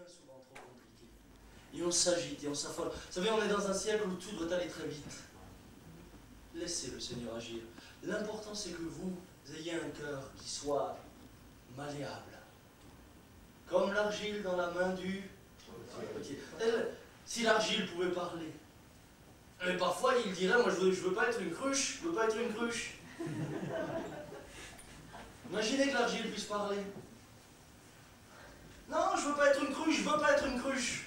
devient souvent trop compliqué. Et on s'agite et on s'affole. Vous savez, on est dans un siècle où tout doit aller très vite. Laissez le Seigneur agir. L'important, c'est que vous ayez un cœur qui soit malléable. Comme l'argile dans la main du potier. Si l'argile pouvait parler, mais parfois il dirait, moi je veux pas être une cruche, je veux pas être une cruche. Imaginez que l'argile puisse parler. Non, je veux pas être une cruche, je veux pas être une cruche.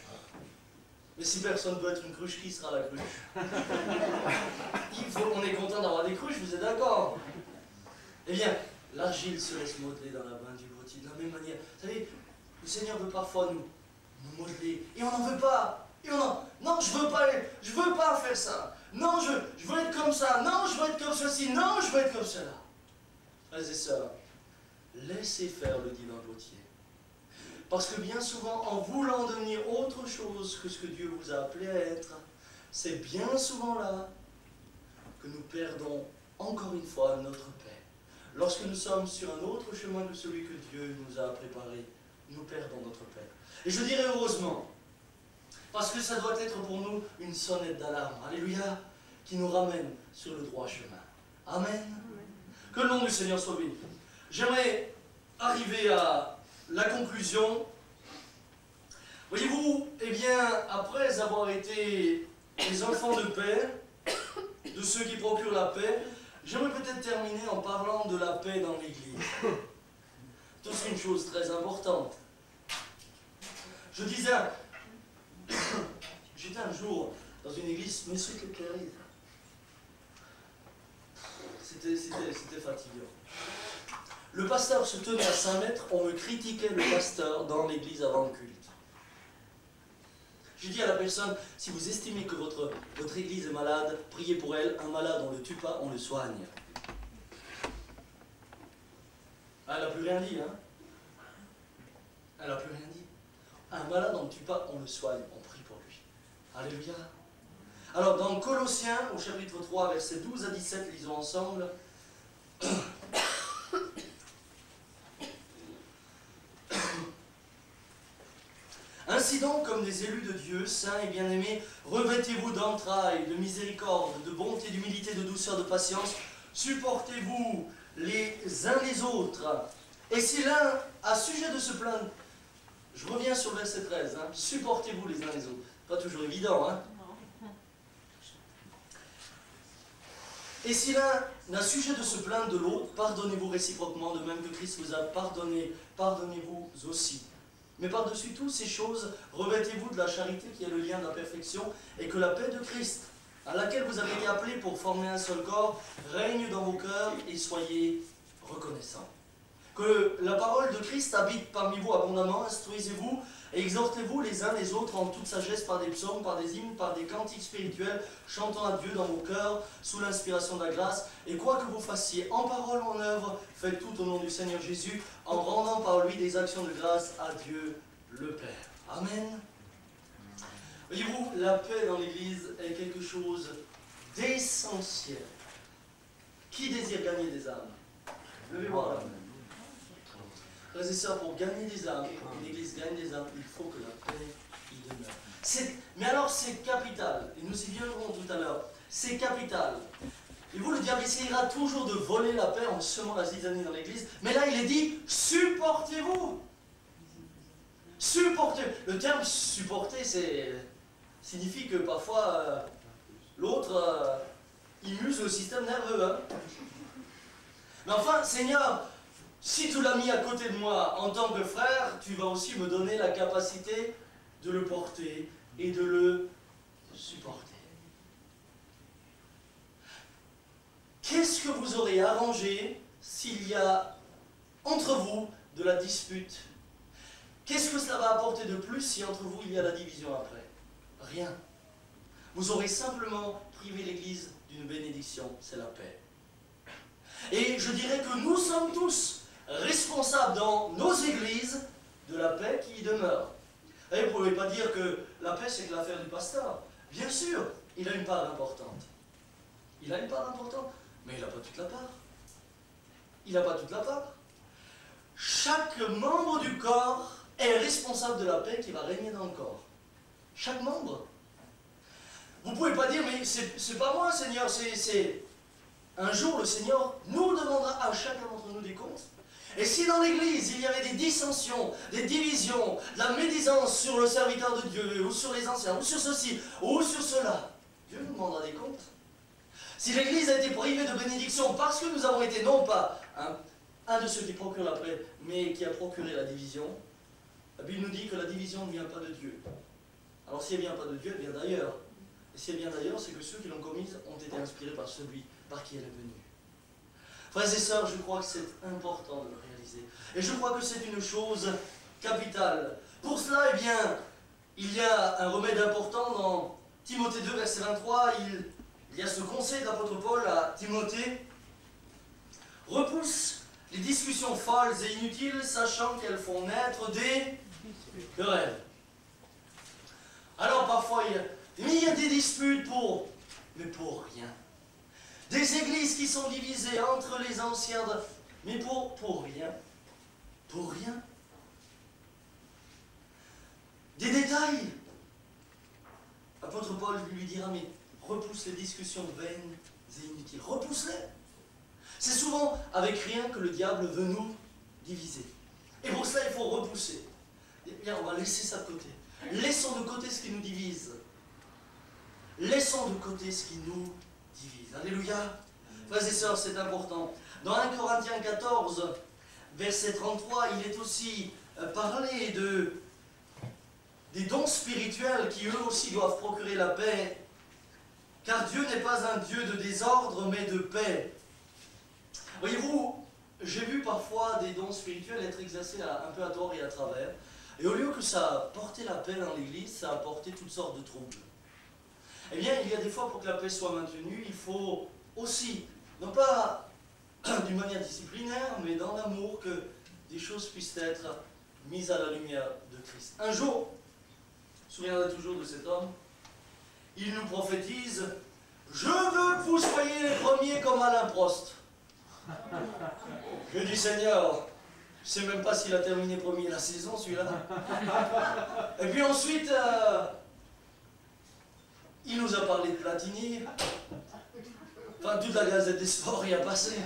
Mais si personne ne peut être une cruche, qui sera la cruche? On est content d'avoir des cruches, vous êtes d'accord? Eh bien, l'argile se laisse modeler dans la main du potier de la même manière. Vous savez, le Seigneur veut parfois nous modeler, et on n'en veut pas. Et on en... Non, je veux pas faire ça. Non, je veux être comme ça. Non, je veux être comme ceci. Non, je veux être comme cela. Frères et sœurs, laissez faire le divin potier. Parce que bien souvent, en voulant devenir autre chose que ce que Dieu vous a appelé à être, c'est bien souvent là que nous perdons encore une fois notre paix. Lorsque nous sommes sur un autre chemin que celui que Dieu nous a préparé, nous perdons notre paix. Et je dirais heureusement, parce que ça doit être pour nous une sonnette d'alarme, alléluia, qui nous ramène sur le droit chemin. Amen. Amen. Que le nom du Seigneur soit béni. J'aimerais arriver à la conclusion. Voyez-vous, eh bien, après avoir été les enfants de paix, de ceux qui procurent la paix, j'aimerais peut-être terminer en parlant de la paix dans l'Église. C'est aussi une chose très importante. Je disais, j'étais un jour dans une église, mais c'était terrible. C'était fatigant. Le pasteur se tenait à 5 mètres, on me critiquait le pasteur dans l'église avant le culte. Je dis à la personne, si vous estimez que votre église est malade, priez pour elle. Un malade, on ne le tue pas, on le soigne. Elle n'a plus rien dit, hein? Elle n'a plus rien dit. Un malade, on ne tue pas, on le soigne, on prie pour lui. Alléluia. Alors, dans Colossiens, au chapitre 3, versets 12 à 17, lisons ensemble. Ainsi donc, comme des élus de Dieu, saints et bien-aimés, revêtez-vous d'entrailles, de miséricorde, de bonté, d'humilité, de douceur, de patience. Supportez-vous les uns les autres. Et si l'un a sujet de se plaindre, je reviens sur le verset 13, hein, supportez-vous les uns les autres. Pas toujours évident, hein? Et si l'un n'a sujet de se plaindre de l'autre, pardonnez-vous réciproquement, de même que Christ vous a pardonné, pardonnez-vous aussi. Mais par-dessus toutes ces choses, revêtez-vous de la charité qui est le lien de la perfection, et que la paix de Christ, à laquelle vous avez été appelés pour former un seul corps, règne dans vos cœurs et soyez reconnaissants. Que la parole de Christ habite parmi vous abondamment, instruisez-vous et exhortez-vous les uns les autres en toute sagesse par des psaumes, par des hymnes, par des cantiques spirituels, chantant à Dieu dans vos cœurs, sous l'inspiration de la grâce. Et quoi que vous fassiez, en parole ou en œuvre, faites tout au nom du Seigneur Jésus, en rendant par lui des actions de grâce à Dieu le Père. Amen. Voyez-vous, la paix dans l'Église est quelque chose d'essentiel. Qui désire gagner des âmes? Levez-moi la main. Frères et sœurs, pour gagner des âmes, pour que l'Église gagne des âmes, il faut que la paix y demeure. Mais alors c'est capital, et nous y viendrons tout à l'heure, c'est capital. Et vous, le diable essayera toujours de voler la paix en semant la zizanie dans l'Église, mais là il est dit, supportez-vous. Supportez. Le terme supporter, signifie que parfois l'autre, il muse le système nerveux. Hein. Mais enfin, Seigneur, si tu l'as mis à côté de moi en tant que frère, tu vas aussi me donner la capacité de le porter et de le supporter. Qu'est-ce que vous aurez arrangé s'il y a entre vous de la dispute? Qu'est-ce que cela va apporter de plus si entre vous il y a la division après? Rien. Vous aurez simplement privé l'Église d'une bénédiction, c'est la paix. Et je dirais que nous sommes tous responsables dans nos églises de la paix qui y demeure. Et vous ne pouvez pas dire que la paix c'est que l'affaire du pasteur. Bien sûr, il a une part importante. Il a une part importante, mais il n'a pas toute la part. Il n'a pas toute la part. Chaque membre du corps est responsable de la paix qui va régner dans le corps. Chaque membre. Vous ne pouvez pas dire, mais c'est pas moi, Seigneur, c'est... Un jour, le Seigneur nous demandera à chacun d'entre nous des comptes. Et si dans l'Église, il y avait des dissensions, des divisions, de la médisance sur le serviteur de Dieu, ou sur les anciens, ou sur ceci, ou sur cela, Dieu nous demandera des comptes. Si l'Église a été privée de bénédiction parce que nous avons été non pas un de ceux qui procurent la paix, mais qui a procuré la division, la Bible nous dit que la division ne vient pas de Dieu. Alors si elle ne vient pas de Dieu, elle vient d'ailleurs. Et si elle vient d'ailleurs, c'est que ceux qui l'ont commise ont été inspirés par celui par qui elle est venue. Frères et sœurs, je crois que c'est important de le réaliser. Et je crois que c'est une chose capitale. Pour cela, eh bien, il y a un remède important dans Timothée 2, verset 23. Il y a ce conseil de l'apôtre Paul à Timothée. Repousse les discussions folles et inutiles, sachant qu'elles font naître des querelles. Alors parfois, il y a des disputes mais pour rien. Des églises qui sont divisées entre les anciens, mais pour rien. Pour rien. Des détails. L'apôtre Paul lui dira, mais repousse les discussions vaines et inutiles. Repousse-les. C'est souvent avec rien que le diable veut nous diviser. Et pour cela, il faut repousser. Eh bien, on va laisser ça de côté. Laissons de côté ce qui nous divise. Laissons de côté ce qui nous divise. Alléluia. Frères et sœurs, c'est important. Dans 1 Corinthiens 14, verset 33, il est aussi parlé des dons spirituels qui eux aussi doivent procurer la paix. Car Dieu n'est pas un Dieu de désordre, mais de paix. Voyez-vous, j'ai vu parfois des dons spirituels être exercés un peu à tort et à travers. Et au lieu que ça portait la paix dans l'Église, ça a apporté toutes sortes de troubles. Eh bien, il y a des fois, pour que la paix soit maintenue, il faut aussi, non pas d'une manière disciplinaire, mais dans l'amour, que des choses puissent être mises à la lumière de Christ. Un jour, vous vous souviendrez toujours de cet homme, il nous prophétise « Je veux que vous soyez les premiers comme Alain Prost. » Je dis « Seigneur, je ne sais même pas s'il a terminé premier la saison, celui-là. » Et puis ensuite, il nous a parlé de Platini. Enfin, toute la Gazette des Sports y a passé.